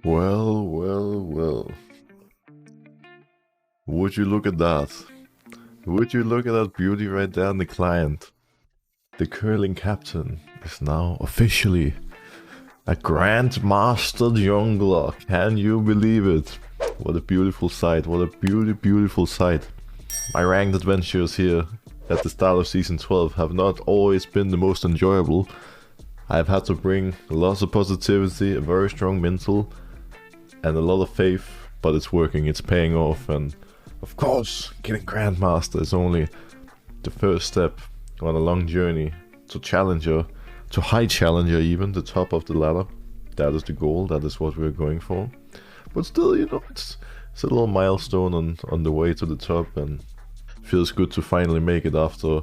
Well, well, well. Would you look at that? Would you look at that beauty right there in the client? The curling captain is now officially a Grandmaster Jungler. Can you believe it? What a beautiful sight. What a beautiful sight. My ranked adventures here at the start of Season 12 have not always been the most enjoyable. I've had to bring lots of positivity, a very strong mental, and a lot of faith, but it's working, it's paying off, and of course, getting Grandmaster is only the first step on a long journey to Challenger, to High Challenger even, the top of the ladder. That is the goal, that is what we're going for. But still, you know, it's a little milestone on the way to the top, and feels good to finally make it after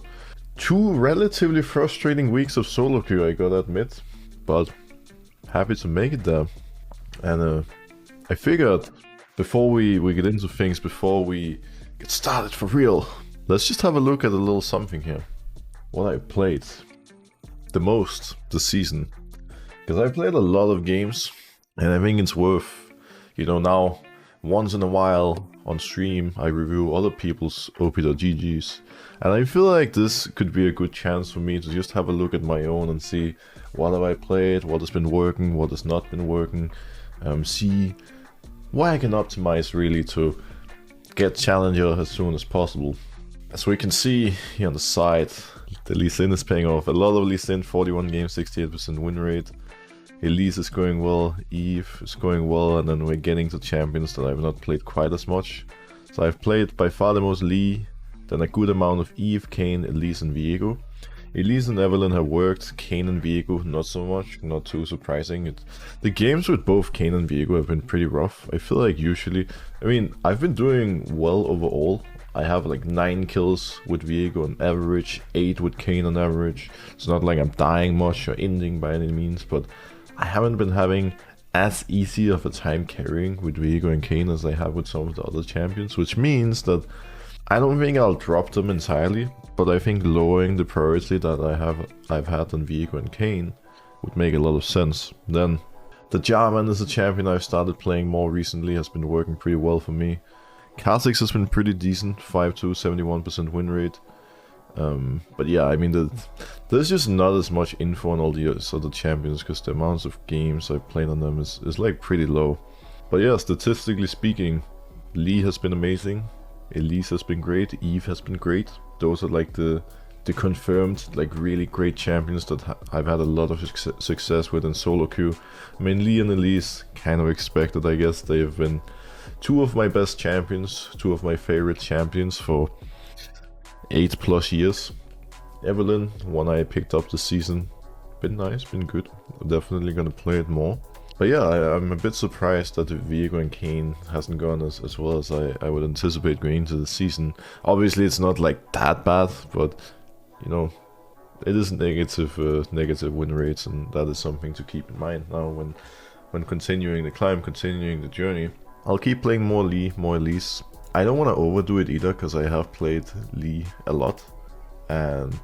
2 relatively frustrating weeks of solo queue, I gotta admit. But happy to make it there. And I figured before we get into things, before we get started for real, let's just have a look at a little something here. What I played the most this season. Because I played a lot of games, and I think it's worth, you know, now once in a while on stream I review other people's OP.GGs. And I feel like this could be a good chance for me to just have a look at my own and see what have I played, what has been working, what has not been working. See why I can optimize really to get Challenger as soon as possible. As we can see here on the side, the Lee Sin is paying off. A lot of Lee Sin, 41 games, 68% win rate. Elise is going well, Eve is going well, and then we're getting to champions that I've not played quite as much. So I've played by far the most Lee, then a good amount of Eve, Kayn, Elise and Viego. Elise and Evelyn have worked, Kayn and Viego not so much, not too surprising. The games with both Kayn and Viego have been pretty rough. I feel like usually, I mean, I've been doing well overall. I have like 9 kills with Viego on average, 8 with Kayn on average. It's not like I'm dying much or ending by any means, but I haven't been having as easy of a time carrying with Viego and Kayn as I have with some of the other champions, which means that I don't think I'll drop them entirely, but I think lowering the priority that I've had on Viego and Kayn would make a lot of sense. Then the Jarvan is a champion I've started playing more recently, has been working pretty well for me. Kha'Zix has been pretty decent, 5-2, 71% win rate. But yeah, I mean, there's just not as much info on all the other champions because the amounts of games I've played on them is like pretty low. But yeah, statistically speaking, Lee has been amazing, Elise has been great, Eve has been great. Those are like the confirmed, like really great champions that I've had a lot of success with in solo queue. I mean, Lee and Elise kind of expected, I guess. They have been 2 of my best champions, 2 of my favorite champions for 8+ years. Evelyn, one I picked up this season, been nice, been good. Definitely gonna play it more. But yeah, I'm a bit surprised that Viego and Kayn hasn't gone as well as I would anticipate going into the season. Obviously it's not like that bad, but you know, it is negative win rates, and that is something to keep in mind now when continuing the climb, continuing the journey. I'll keep playing more Lee, more Elise. I don't want to overdo it either, because I have played Lee a lot, and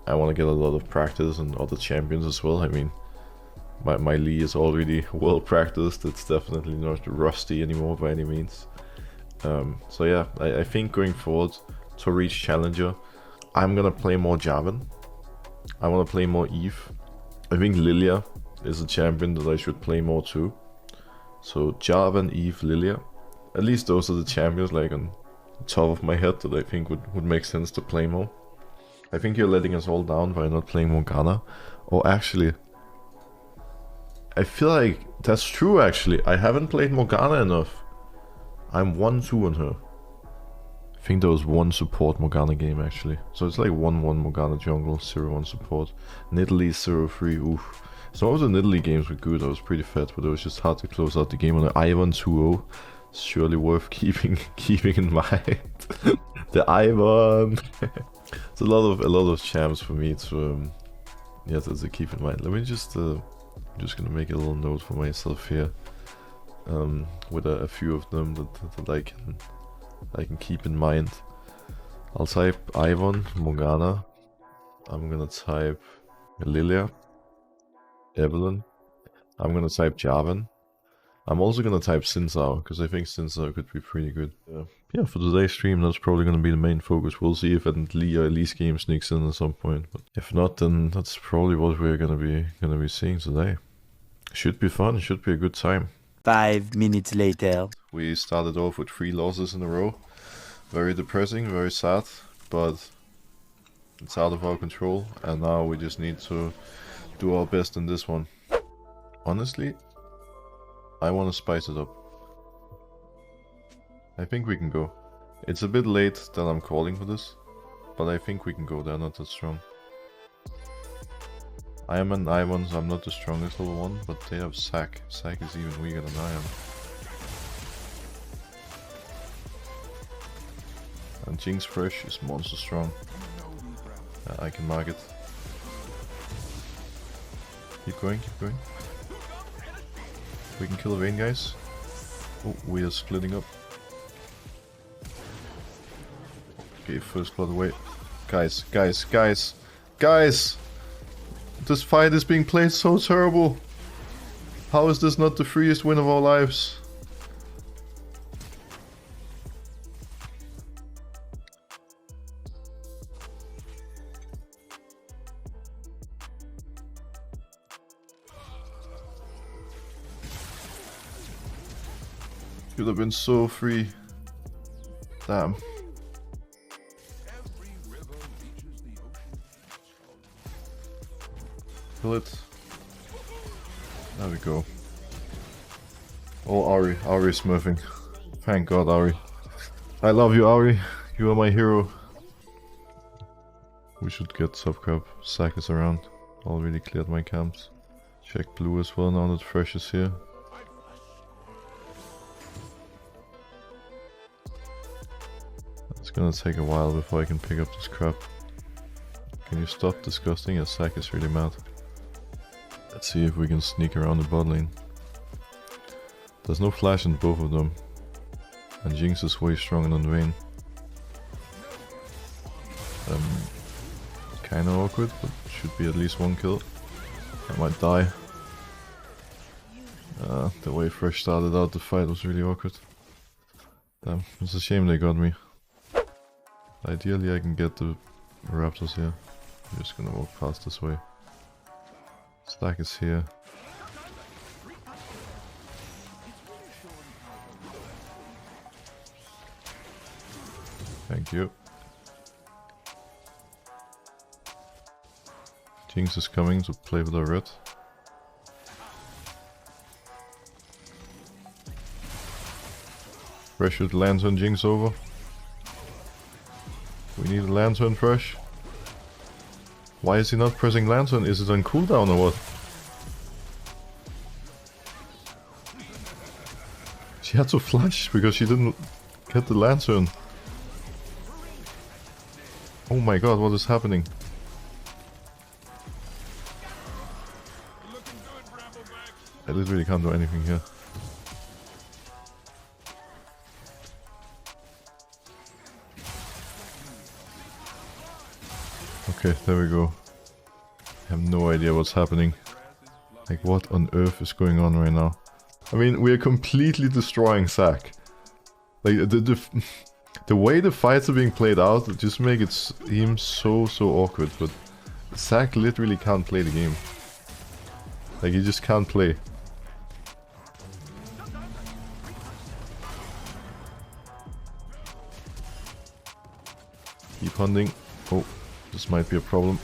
I want to get a lot of practice on other champions as well. I mean, my Lee is already well practiced, it's definitely not rusty anymore by any means. So yeah, I think going forward to reach Challenger, I'm gonna play more Jarvan. I want to play more Eve. I think Lilia is a champion that I should play more too. So Jarvan, Eve, Lilia. At least those are the champions like on the top of my head that I think would make sense to play more. I think you're letting us all down by not playing Morgana. Or actually, I feel like that's true actually. I haven't played Morgana enough. I'm 1-2 on her. I think there was 1 support Morgana game actually. So it's like 1-1 Morgana jungle, 0-1 support. Nidalee 0-3, oof. Some of the Nidalee games were good, I was pretty fed, but it was just hard to close out the game on an Ivern 2-0. Surely worth keeping in mind. The Ivern. It's a lot of champs for me to yeah, to keep in mind. Let me just I'm just gonna make a little note for myself here, with a few of them that I can keep in mind. I'll type Ivern, Morgana. I'm gonna type Lilia, Evelyn. I'm gonna type Jarvan. I'm also gonna type Sinsao, because I think Sinsao could be pretty good. Yeah, for today's stream, that's probably gonna be the main focus. We'll see if Lee or Elise game sneaks in at some point. But if not, then that's probably what we're gonna be seeing today. Should be fun, should be a good time. 5 minutes later. We started off with 3 losses in a row. Very depressing, very sad, but it's out of our control, and now we just need to do our best in this one. Honestly, I want to spice it up. I think we can go. It's a bit late that I'm calling for this, but I think we can go. They're not that strong. I am an Ivern, so I'm not the strongest level 1, but they have Sack. Sack is even weaker than I am. And Jinx Fresh is monster strong. I can mark it. Keep going, keep going. We can kill Ivern, guys. Oh, we are splitting up. Okay, first blood away. Guys, guys, guys, guys! This fight is being played so terrible. How is this not the freest win of our lives? Could have been so free. Damn. Kill it. There we go. Oh, Ari. Ari is smurfing. Thank God, Ari. I love you, Ari. You are my hero. We should get subcap. Sack is around. Already cleared my camps. Check blue as well now that Fresh is here. It's gonna take a while before I can pick up this crap. Can you stop disgusting? Yes, Sack is really mad. Let's see if we can sneak around the bot lane. There's no flash in both of them. And Jinx is way stronger than Vayne. Kinda awkward, but should be at least 1 kill. I might die. The way Fresh started out the fight was really awkward. Damn, it's a shame they got me. Ideally I can get the Raptors here. I'm just gonna walk past this way. Stack is here. Thank you. Jinx is coming to play with our red. Fresh should lantern Jinx over. We need a lantern, Fresh. Why is he not pressing lantern? Is it on cooldown or what? She had to flash because she didn't get the lantern. Oh my god, what is happening? I literally can't do anything here. Okay, there we go. I have no idea what's happening. Like, what on earth is going on right now? I mean, we are completely destroying Sack. Like, the way the fights are being played out, it just makes it seem so awkward, but Sack literally can't play the game. Like, he just can't play. Keep hunting. Oh. This might be a problem.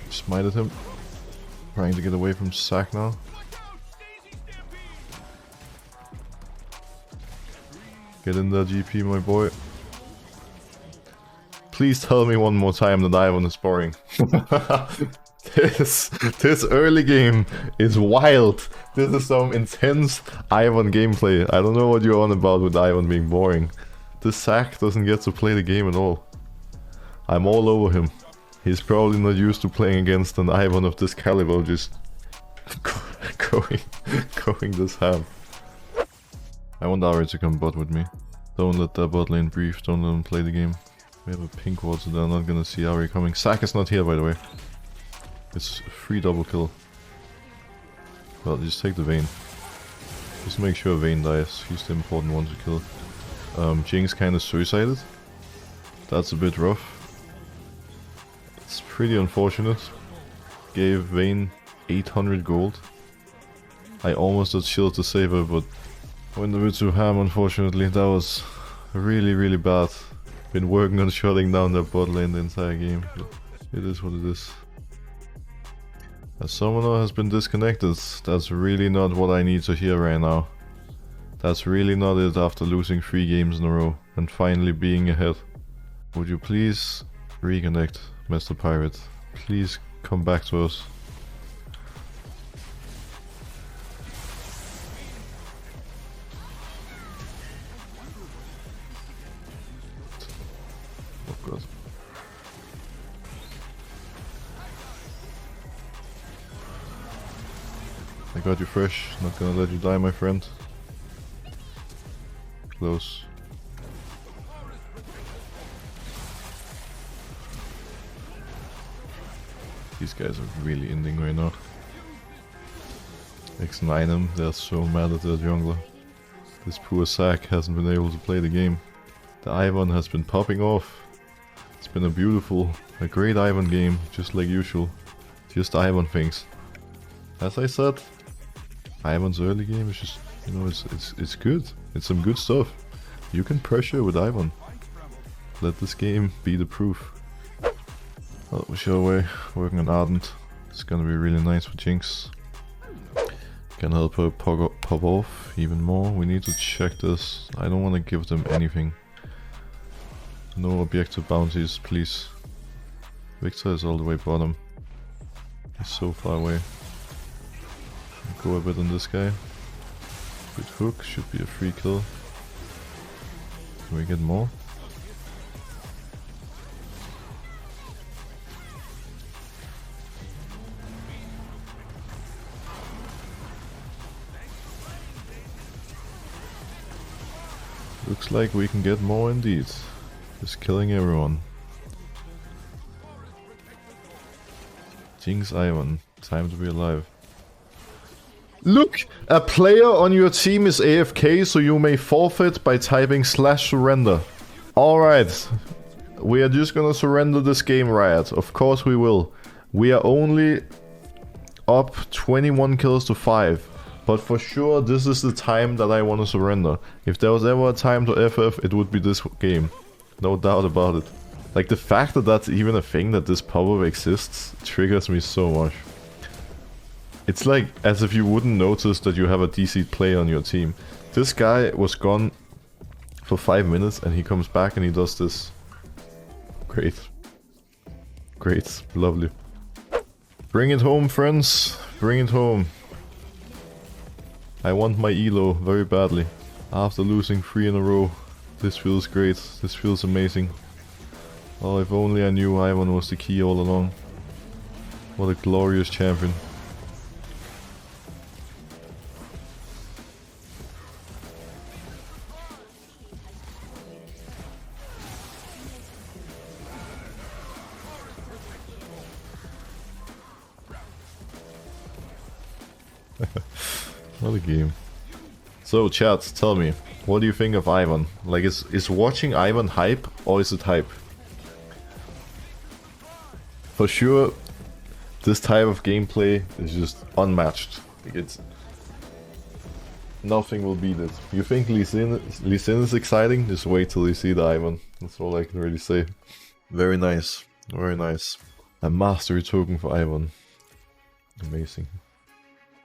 Smited him. Trying to get away from Sack now. Get in there, GP, my boy. Please tell me one more time that Ivern is boring. This early game is wild. This is some intense Ivern gameplay. I don't know what you're on about with Ivern being boring. This Sack doesn't get to play the game at all. I'm all over him. He's probably not used to playing against an Ivern of this caliber, just going this ham. I want Ari to come bot with me. Don't let that bot lane breathe, don't let him play the game. We have a pink ward, so they're not gonna see Ari coming. Sack is not here, by the way. It's a free double kill. Well, just take the Vayne. Just make sure Vayne dies. He's the important one to kill. Jinx kinda suicided. That's a bit rough. It's pretty unfortunate. Gave Vayne 800 gold. I almost had shield to save her, but went a bit too ham unfortunately. That was really, really bad. Been working on shutting down their bot lane the entire game. But it is what it is. A summoner has been disconnected. That's really not what I need to hear right now. That's really not it after losing 3 games in a row and finally being ahead. Would you please reconnect, Mr. Pirate? Please come back to us. Oh god. I got you fresh, not gonna let you die, my friend. Close. These guys are really ending right now. X9 them, they're so mad at their jungler. This poor sack hasn't been able to play the game. The Ivern has been popping off. It's been a great Ivern game, just like usual. Just Ivern things. As I said, Ivern's early game is just, you know, it's good. It's some good stuff. You can pressure with Ivern. Let this game be the proof. Well, we show away, working on Ardent. It's gonna be really nice for Jinx. Can help her pop off even more. We need to check this. I don't want to give them anything. No objective bounties, please. Victor is all the way bottom. He's so far away. Go a bit on this guy. Good hook, should be a free kill. Can we get more? Looks like we can get more indeed. Just killing everyone. Jinx Ivern, time to be alive. Look! A player on your team is AFK, so you may forfeit by typing /surrender. Alright. We are just gonna surrender this game, Riot. Of course we will. We are only up 21 kills to 5. But for sure, this is the time that I want to surrender. If there was ever a time to FF, it would be this game. No doubt about it. Like, the fact that that's even a thing, that this pop-up exists, triggers me so much. It's like as if you wouldn't notice that you have a DC player on your team. This guy was gone for 5 minutes and he comes back and he does this. Great. Great. Lovely. Bring it home, friends. Bring it home. I want my elo very badly. After losing 3 in a row. This feels great. This feels amazing. Oh, if only I knew Ivern was the key all along. What a glorious champion. What a game. So chat, tell me, what do you think of Ivern? Like, is watching Ivern hype, or is it hype? For sure, this type of gameplay is just unmatched. Like, nothing will beat it. You think Lee Sin is exciting? Just wait till you see the Ivern. That's all I can really say. Very nice. Very nice. A mastery token for Ivern. Amazing.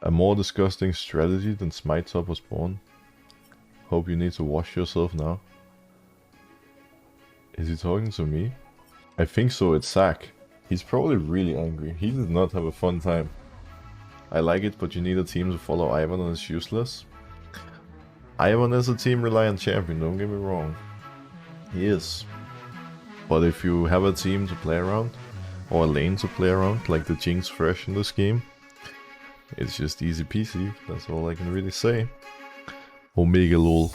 A more disgusting strategy than Smite Top was born. Hope you need to wash yourself now. Is he talking to me? I think so, it's Zack. He's probably really angry. He did not have a fun time. I like it, but you need a team to follow Ivern and it's useless. Ivern is a team-reliant champion, don't get me wrong. He is. But if you have a team to play around, or a lane to play around, like the Jinx Fresh in this game, it's just easy peasy, that's all I can really say. Omega lol.